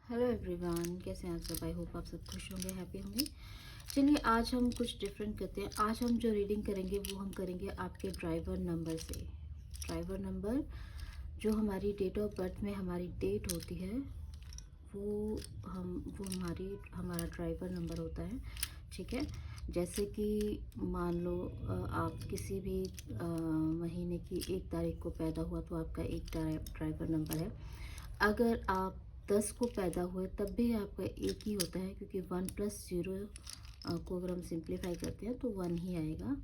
Hello everyone, कैसे हैं आप सब। आई होप आप सब खुश होंगे, हैप्पी होंगे। चलिए आज हम कुछ डिफरेंट करते हैं। आज हम जो रीडिंग करेंगे वो हम करेंगे आपके ड्राइवर नंबर से। ड्राइवर नंबर जो हमारी डेट ऑफ बर्थ में हमारी डेट होती है वो हमारा ड्राइवर नंबर होता है। ठीक है। जैसे कि मान लो आप किसी भी महीने की 1 तारीख को पैदा हुआ तो आपका एक ड्राइवर नंबर है। अगर आप 10 को पैदा हुए तब भी आपका एक ही होता है, क्योंकि 1+0 को अगर हम सिंप्लीफाई करते हैं तो 1 ही आएगा।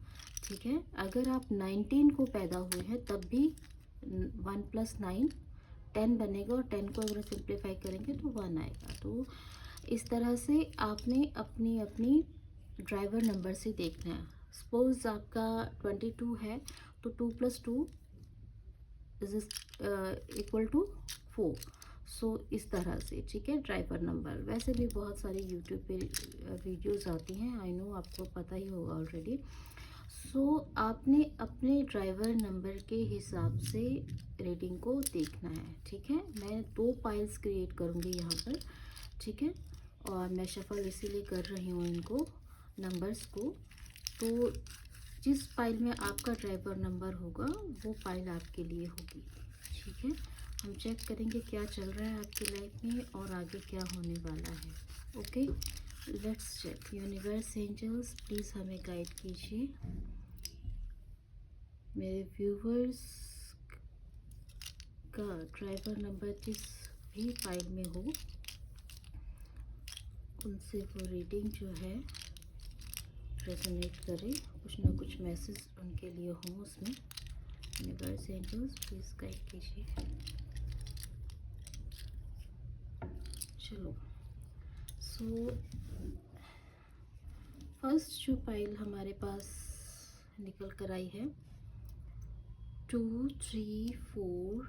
ठीक है। अगर आप 19 को पैदा हुए हैं तब भी 1+9 10 बनेगा, और 10 को अगर सिंप्लीफाई करेंगे तो 1 आएगा। तो इस तरह से आपने अपनी अपनी ड्राइवर नंबर से देखना है। सपोज आपका 22 है तो 2+2 इज इक्वल टू 4। सो इस तरह से, ठीक है, ड्राइवर नंबर। वैसे भी बहुत सारी यूट्यूब पे वीडियोस आती हैं, आई नो आपको पता ही होगा ऑलरेडी। सो आपने अपने ड्राइवर नंबर के हिसाब से रीडिंग को देखना है। ठीक है। मैं 2 पाइल्स क्रिएट करूँगी यहाँ पर। ठीक है। और मैं शफल इसीलिए कर रही हूँ इनको, नंबर्स को। तो जिस पाइल में आपका ड्राइवर नंबर होगा वो पाइल आपके लिए होगी। ठीक है। हम चेक करेंगे क्या चल रहा है आपकी लाइफ में और आगे क्या होने वाला है। Okay, let's check. Universe, angels, please हमें गाइड कीजिए। मेरे व्यूवर्स का ड्राइवर नंबर जिस भी फाइल में हो उनसे वो रीडिंग जो है रेजोनेट करे, कुछ ना कुछ मैसेज उनके लिए हो उसमें। यूनिवर्स, एंजल्स, प्लीज़ गाइड कीजिए। चलो, सो फर्स्ट जो फाइल हमारे पास निकल कर आई है 2, 3, 4,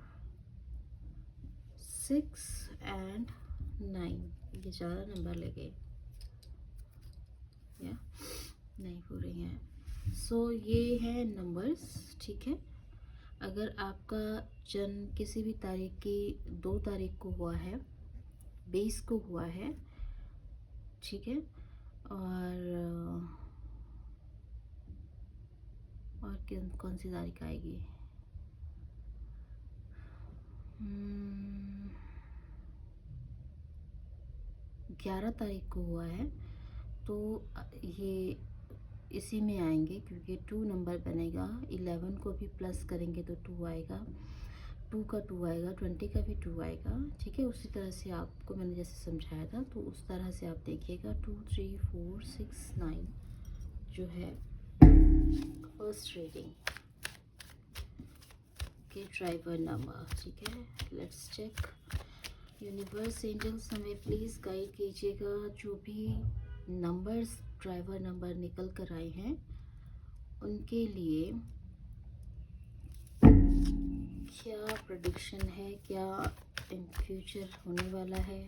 6 एंड 9। ये ज़्यादा नंबर लगे या नहीं हो रही हैं। सो ये है नंबर्स। ठीक है। अगर आपका जन्म किसी भी तारीख की 2 तारीख को हुआ है, 20 को हुआ है, ठीक है, और कौन सी तारीख आएगी, 11 तारीख को हुआ है तो ये इसी में आएंगे, क्योंकि 2 नंबर बनेगा। 11 को भी प्लस करेंगे तो 2 आएगा, 2 का 2 आएगा, 20 का भी 2 आएगा। ठीक है। उसी तरह से आपको मैंने जैसे समझाया था तो उस तरह से आप देखिएगा। 2, 3, 4, 6, 9 जो है फर्स्ट रीडिंग के ड्राइवर नंबर। ठीक है। Let's check. यूनिवर्स, एंजल्स, हमें प्लीज़ गाइड कीजिएगा। जो भी नंबर्स ड्राइवर नंबर निकल कर आए हैं उनके लिए क्या प्रेडिक्शन है, क्या इन फ्यूचर होने वाला है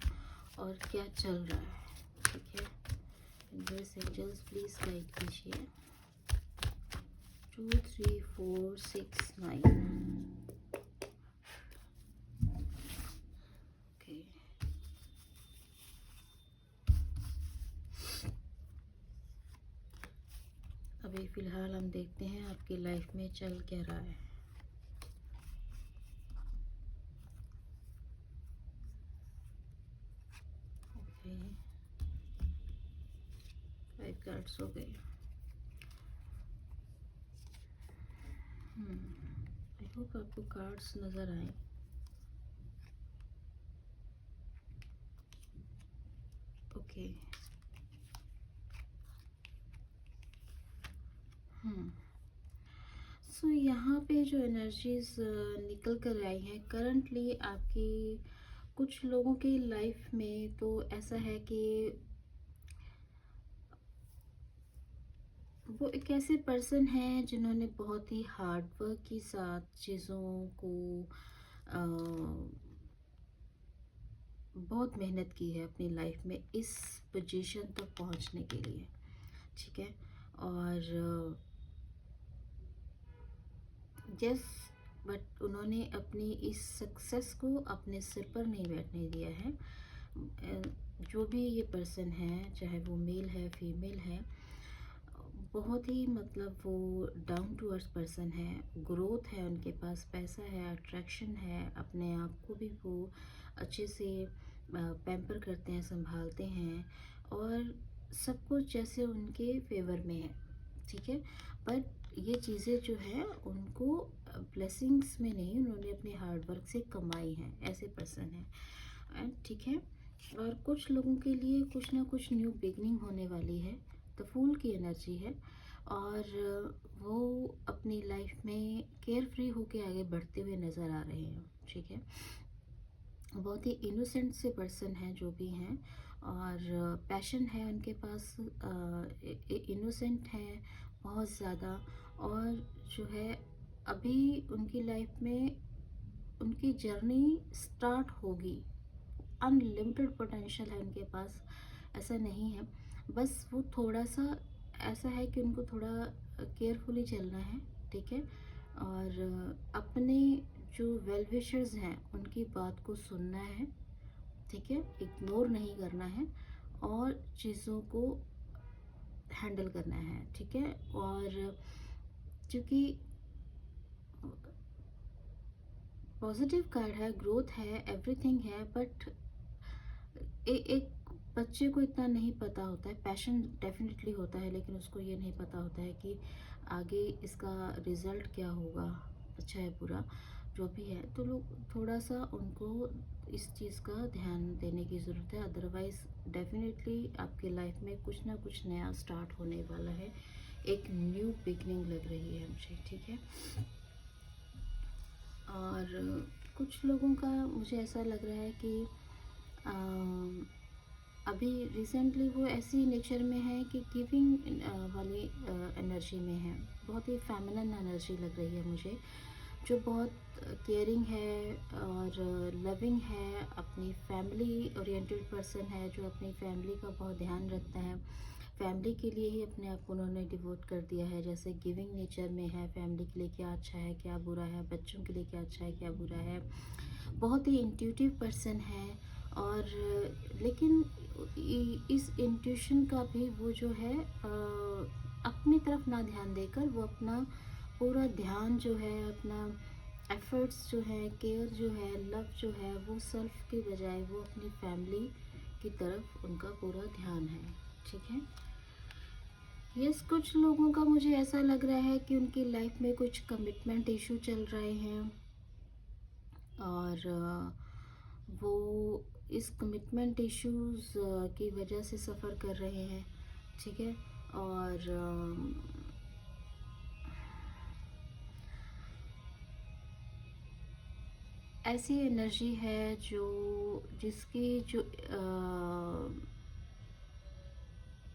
और क्या चल रहा है। ठीक है। यूनिवर्स, एंजल्स, प्लीज़ गाइड कीजिए। 2, 3, 4, 6, 9। ओके, अभी फ़िलहाल हम देखते हैं आपकी लाइफ में चल क्या रहा है। ओके, 5 कार्ड्स हो गए। आई होप आपको कार्ड्स नज़र आए। ओके। सो यहाँ पे जो एनर्जीज निकल कर आई हैं करंटली आपकी कुछ लोगों की लाइफ में, तो ऐसा है कि वो एक ऐसे पर्सन हैं जिन्होंने बहुत ही हार्ड वर्क के साथ चीज़ों को अ, बहुत मेहनत की है अपनी लाइफ में इस पोजीशन तक पहुंचने के लिए। ठीक है। और यस, बट उन्होंने अपनी इस सक्सेस को अपने सिर पर नहीं बैठने दिया है। जो भी ये पर्सन है, चाहे वो मेल है फीमेल है, बहुत ही मतलब वो डाउन टू अर्थ पर्सन है, ग्रोथ है उनके पास, पैसा है, अट्रैक्शन है, अपने आप को भी वो अच्छे से पैम्पर करते हैं, संभालते हैं, और सब कुछ जैसे उनके फेवर में है, ठीक है। बट ये चीज़ें जो है उनको ब्लेसिंग्स में नहीं, उन्होंने अपने हार्ड वर्क से कमाई हैं, ऐसे पर्सन है। एंड ठीक है, और कुछ लोगों के लिए कुछ ना कुछ न्यू बिगनिंग होने वाली है, द फूल की एनर्जी है, और वो अपनी लाइफ में केयर फ्री होके आगे बढ़ते हुए नज़र आ रहे हैं, ठीक है। बहुत ही इनोसेंट से पर्सन हैं जो भी हैं, और पैशन है उनके पास, इनोसेंट हैं बहुत ज़्यादा, और जो है अभी उनकी लाइफ में उनकी जर्नी स्टार्ट होगी, अनलिमिटेड पोटेंशियल है उनके पास, ऐसा नहीं है। बस वो थोड़ा सा ऐसा है कि उनको थोड़ा केयरफुली चलना है, ठीक है, और अपने जो वेल विशर्स हैं उनकी बात को सुनना है, ठीक है, इग्नोर नहीं करना है, और चीज़ों को हैंडल करना है, ठीक है। और क्योंकि पॉजिटिव कार्ड है, ग्रोथ है, एवरीथिंग है, बट एक बच्चे को इतना नहीं पता होता है, पैशन डेफिनेटली होता है, लेकिन उसको ये नहीं पता होता है कि आगे इसका रिज़ल्ट क्या होगा, अच्छा है बुरा, जो भी है। तो लोग थोड़ा सा उनको इस चीज़ का ध्यान देने की ज़रूरत है, अदरवाइज़ डेफिनेटली आपके लाइफ में कुछ ना कुछ नया स्टार्ट होने वाला है, एक न्यू बिगनिंग लग रही है मुझे, ठीक है। और कुछ लोगों का मुझे ऐसा लग रहा है कि अम, अभी रिसेंटली वो ऐसी नेचर में है कि गिविंग वाली एनर्जी में है, बहुत ही फेमिनिन एनर्जी लग रही है मुझे, जो बहुत केयरिंग है और लविंग है, अपनी फैमिली ओरिएंटेड पर्सन है, जो अपनी फैमिली का बहुत ध्यान रखता है, फैमिली के लिए ही अपने आप को उन्होंने डिवोट कर दिया है, जैसे गिविंग नेचर में है, फैमिली के लिए क्या अच्छा है क्या बुरा है, बच्चों के लिए क्या अच्छा है क्या बुरा है, बहुत ही इंट्यूटिव पर्सन है। और लेकिन इस इंट्यूशन का भी वो जो है अपनी तरफ ना ध्यान देकर वो अपना पूरा ध्यान जो है, अपना एफर्ट्स जो है, केयर जो है, लव जो है, वो सेल्फ के बजाय वो अपनी फैमिली की तरफ उनका पूरा ध्यान है, ठीक है। यस, कुछ लोगों का मुझे ऐसा लग रहा है कि उनकी लाइफ में कुछ कमिटमेंट इशू चल रहे हैं, और वो इस कमिटमेंट इश्यूज़ की वजह से सफ़र कर रहे हैं, ठीक है। और ऐसी एनर्जी है जो जिसकी जो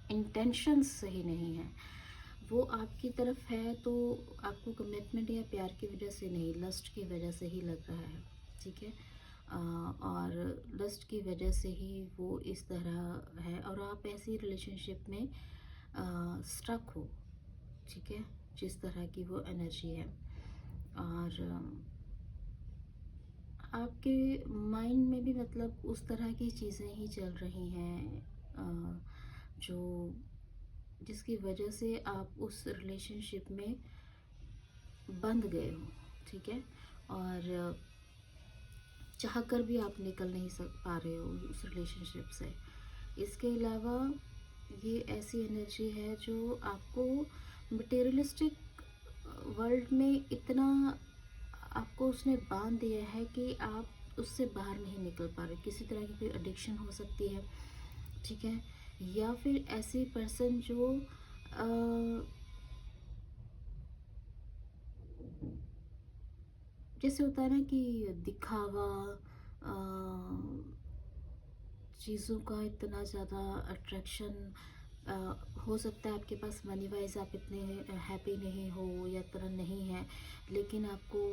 इंटेंशंस सही नहीं है, वो आपकी तरफ है तो आपको कमिटमेंट या प्यार की वजह से नहीं, लस्ट की वजह से ही लग रहा है, ठीक है। और लस्ट की वजह से ही वो इस तरह है, और आप ऐसी रिलेशनशिप में स्टक हो, ठीक है, जिस तरह की वो एनर्जी है। और आपके माइंड में भी मतलब उस तरह की चीज़ें ही चल रही हैं, जो जिसकी वजह से आप उस रिलेशनशिप में बंध गए हो, ठीक है। और चाहकर भी आप निकल नहीं पा रहे हो उस रिलेशनशिप से। इसके अलावा ये ऐसी एनर्जी है जो आपको मटेरियलिस्टिक वर्ल्ड में इतना आपको उसने बांध दिया है कि आप उससे बाहर नहीं निकल पा रहे। किसी तरह की कोई एडिक्शन हो सकती है, ठीक है, या फिर ऐसी पर्सन जो जैसे होता है ना कि दिखावा, चीज़ों का इतना ज़्यादा अट्रैक्शन, हो सकता है आपके पास मनी वाइज आप इतने हैप्पी नहीं हो या इतना नहीं है, लेकिन आपको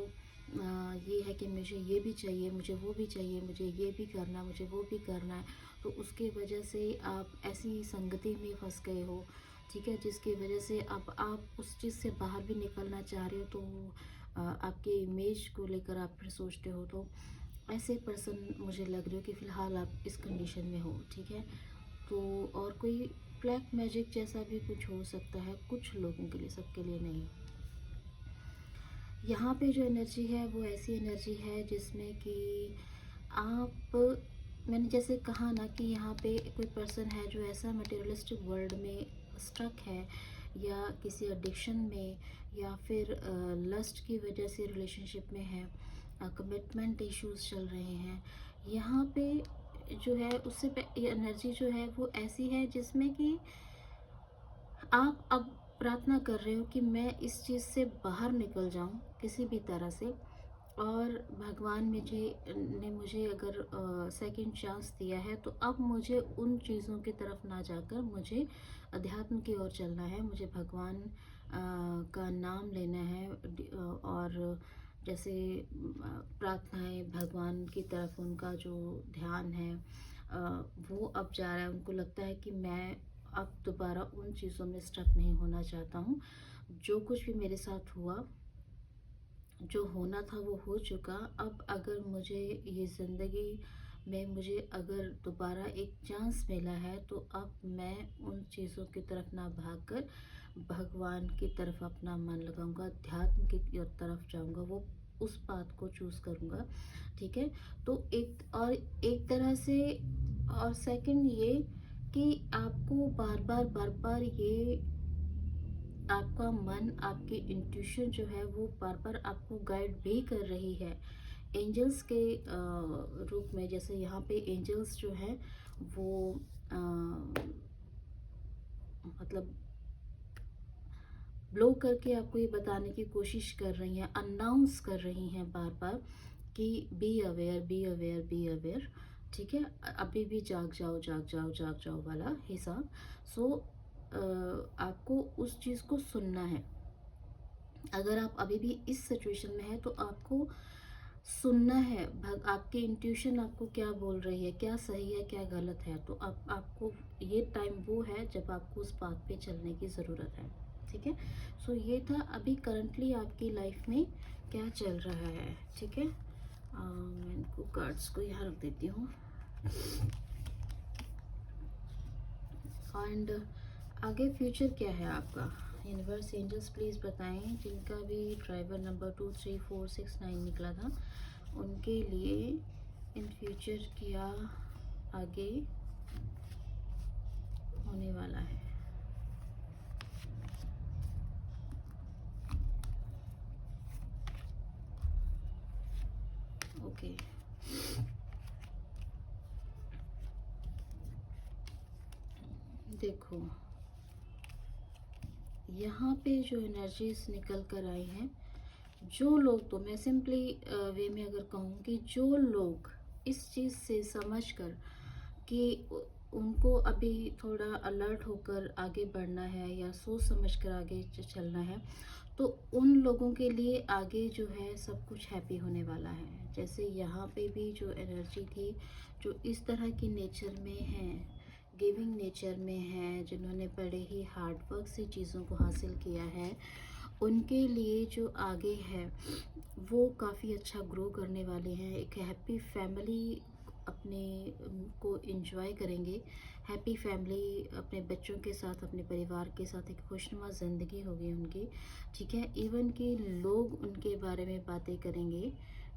ये है कि मुझे ये भी चाहिए, मुझे वो भी चाहिए, मुझे ये भी करना, मुझे वो भी करना है, तो उसकी वजह से आप ऐसी संगति में फंस गए हो, ठीक है, जिसकी वजह से अब आप उस चीज़ से बाहर भी निकलना चाह रहे हो, तो आपके इमेज को लेकर आप फिर सोचते हो, तो ऐसे पर्सन मुझे लग रहे हो कि फ़िलहाल आप इस कंडीशन में हो, ठीक है। तो और कोई ब्लैक मैजिक जैसा भी कुछ हो सकता है कुछ लोगों के लिए, सबके लिए नहीं। यहाँ पे जो एनर्जी है वो ऐसी एनर्जी है जिसमें कि आप, मैंने जैसे कहा ना कि यहाँ पे कोई पर्सन है जो ऐसा मटेरियलिस्टिक वर्ल्ड में स्टक है, या किसी एडिक्शन में, या फिर लस्ट की वजह से रिलेशनशिप में है, कमिटमेंट इश्यूज चल रहे हैं। यहाँ पे जो है उससे एनर्जी जो है वो ऐसी है जिसमें कि आप अब प्रार्थना कर रहे हो कि मैं इस चीज़ से बाहर निकल जाऊं किसी भी तरह से, और भगवान मुझे अगर सेकंड चांस दिया है तो अब मुझे उन चीज़ों की तरफ ना जाकर मुझे अध्यात्म की ओर चलना है, मुझे भगवान का नाम लेना है, और जैसे प्रार्थनाएं भगवान की तरफ उनका जो ध्यान है वो अब जा रहा है। उनको लगता है कि मैं अब दोबारा उन चीज़ों में स्टक नहीं होना चाहता हूँ। जो कुछ भी मेरे साथ हुआ, जो होना था वो हो चुका। अब अगर मुझे ये ज़िंदगी में मुझे अगर दोबारा एक चांस मिला है तो अब मैं उन चीज़ों की तरफ ना भागकर भगवान की तरफ अपना मन लगाऊंगा, अध्यात्म की तरफ जाऊंगा, वो उस बात को चूज़ करूंगा, ठीक है। तो एक तरह से, और सेकंड ये कि आपको बार बार ये आपका मन, आपकी इंट्यूशन जो है वो बार बार आपको गाइड भी कर रही है एंजल्स के रूप में। जैसे यहाँ पे एंजल्स जो है वो मतलब ब्लो करके आपको ये बताने की कोशिश कर रही हैं, अनाउंस कर रही हैं बार बार कि be aware, be aware, be aware, ठीक है। अभी भी जाग जाओ, जाग जाओ, जाग जाओ वाला हिसाब। सो आपको उस चीज़ को सुनना है। अगर आप अभी भी इस सिचुएशन में है तो आपको सुनना है आपकी इंट्यूशन आपको क्या बोल रही है, क्या सही है क्या गलत है। तो आपको ये टाइम वो है जब आपको उस बात पे चलने की ज़रूरत है, ठीक है। सो ये था अभी करंटली आपकी लाइफ में क्या चल रहा है, ठीक है। मैं इनको कार्ड्स को यहाँ रख देती हूँ। एंड आगे फ्यूचर क्या है आपका, यूनिवर्स एंजल्स प्लीज़ बताएं। जिनका भी ड्राइवर नंबर 23469 निकला था उनके लिए इन फ्यूचर क्या आगे होने वाला है। ओके, देखो यहाँ पे जो एनर्जीज निकल कर आई हैं, जो लोग, तो मैं सिंपली वे में अगर कहूँ कि जो लोग इस चीज़ से समझ कर कि उनको अभी थोड़ा अलर्ट होकर आगे बढ़ना है या सोच समझ कर आगे चलना है, तो उन लोगों के लिए आगे जो है सब कुछ हैप्पी होने वाला है। जैसे यहाँ पे भी जो एनर्जी थी, जो इस तरह की नेचर में है, गिविंग नेचर में है, जिन्होंने बड़े ही हार्ड वर्क से चीज़ों को हासिल किया है, उनके लिए जो आगे है वो काफ़ी अच्छा ग्रो करने वाले हैं। एक हैप्पी फैमिली अपने को एंजॉय करेंगे, हैप्पी फैमिली अपने बच्चों के साथ, अपने परिवार के साथ एक खुशनुमा ज़िंदगी होगी उनकी, ठीक है। इवन कि लोग उनके बारे में बातें करेंगे,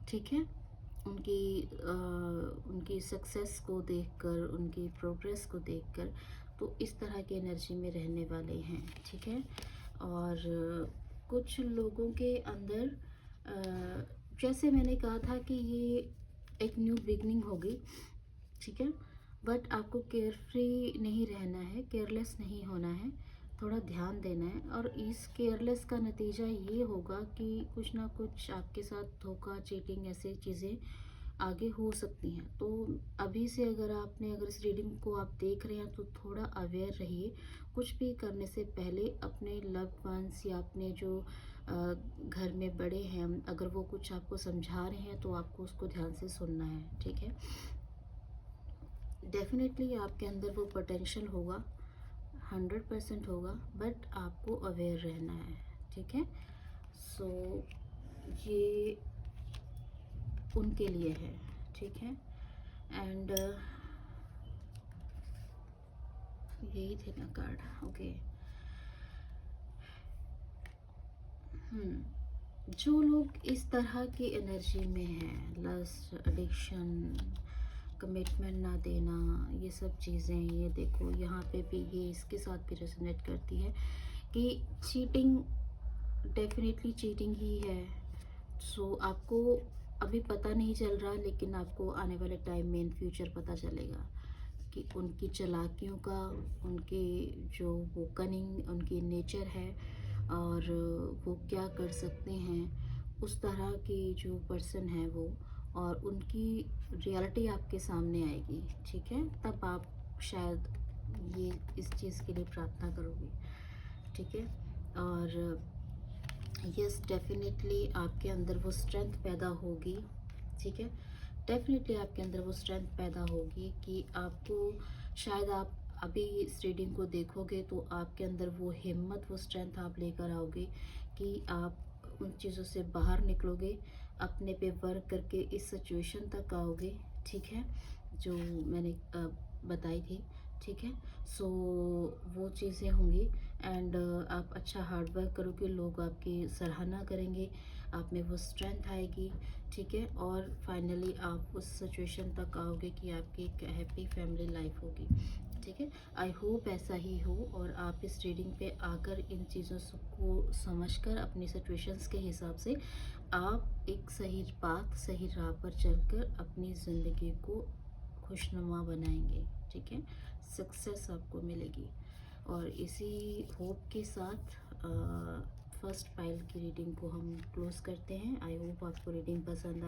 ठीक है। उनकी सक्सेस को देखकर, उनकी प्रोग्रेस को देखकर, तो इस तरह की एनर्जी में रहने वाले हैं, ठीक है। और कुछ लोगों के अंदर जैसे मैंने कहा था कि ये एक न्यू बिगनिंग होगी, ठीक है। बट आपको केयरफ्री नहीं रहना है, केयरलेस नहीं होना है, थोड़ा ध्यान देना है। और इस केयरलेस का नतीजा ये होगा कि कुछ ना कुछ आपके साथ धोखा, चीटिंग, ऐसी चीज़ें आगे हो सकती हैं। तो अभी से अगर इस रीडिंग को आप देख रहे हैं तो थोड़ा अवेयर रहिए। कुछ भी करने से पहले अपने लव्ड वंस या अपने जो घर में बड़े हैं, अगर वो कुछ आपको समझा रहे हैं तो आपको उसको ध्यान से सुनना है, ठीक है। डेफिनेटली आपके अंदर वो पोटेंशियल होगा, 100% होगा, बट आपको अवेयर रहना है, ठीक है। सो ये उनके लिए है, ठीक है। एंड यही थे ना कार्ड, ओके। जो लोग इस तरह की एनर्जी में हैं, लस्ट, एडिक्शन, कमिटमेंट ना देना, ये सब चीज़ें, ये देखो यहाँ पे भी ये इसके साथ भी रेजोनेट करती है कि चीटिंग, डेफिनेटली चीटिंग ही है। सो आपको अभी पता नहीं चल रहा, लेकिन आपको आने वाले टाइम में इन फ्यूचर पता चलेगा कि उनकी चालाकियों का, उनके जो वो कनिंग उनकी नेचर है, और वो क्या कर सकते हैं, उस तरह की जो पर्सन है वो, और उनकी रियलिटी आपके सामने आएगी, ठीक है। तब आप शायद ये इस चीज़ के लिए प्रार्थना करोगे, ठीक है। और यस, डेफिनेटली आपके अंदर वो स्ट्रेंथ पैदा होगी, ठीक है। डेफिनेटली आपके अंदर वो स्ट्रेंथ पैदा होगी कि आपको, शायद आप अभी इस रीडिंग को देखोगे तो आपके अंदर वो हिम्मत, वो स्ट्रेंथ आप लेकर आओगे कि आप उन चीज़ों से बाहर निकलोगे, अपने पे वर्क करके इस सिचुएशन तक आओगे, ठीक है, जो मैंने बताई थी, ठीक है। सो वो चीज़ें होंगी। एंड आप अच्छा हार्ड वर्क करोगे, लोग आपकी सराहना करेंगे, आप में वो स्ट्रेंथ आएगी, ठीक है। और फाइनली आप उस सिचुएशन तक आओगे कि आपकी एक हैप्पी फैमिली लाइफ होगी, ठीक है। आई होप ऐसा ही हो, और आप इस रीडिंग पे आकर इन चीज़ों को समझकर अपनी सिचुएशंस के हिसाब से आप एक सही बात, सही राह पर चलकर अपनी ज़िंदगी को खुशनुमा बनाएंगे, ठीक है। सक्सेस आपको मिलेगी। और इसी होप के साथ फर्स्ट पाइल की रीडिंग को हम क्लोज करते हैं। आई होप आपको रीडिंग पसंद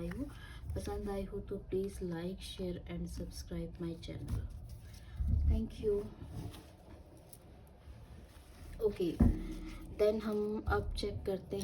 आई हो तो please like, share and subscribe my channel. Thank you. Okay, then हम अब चेक करते हैं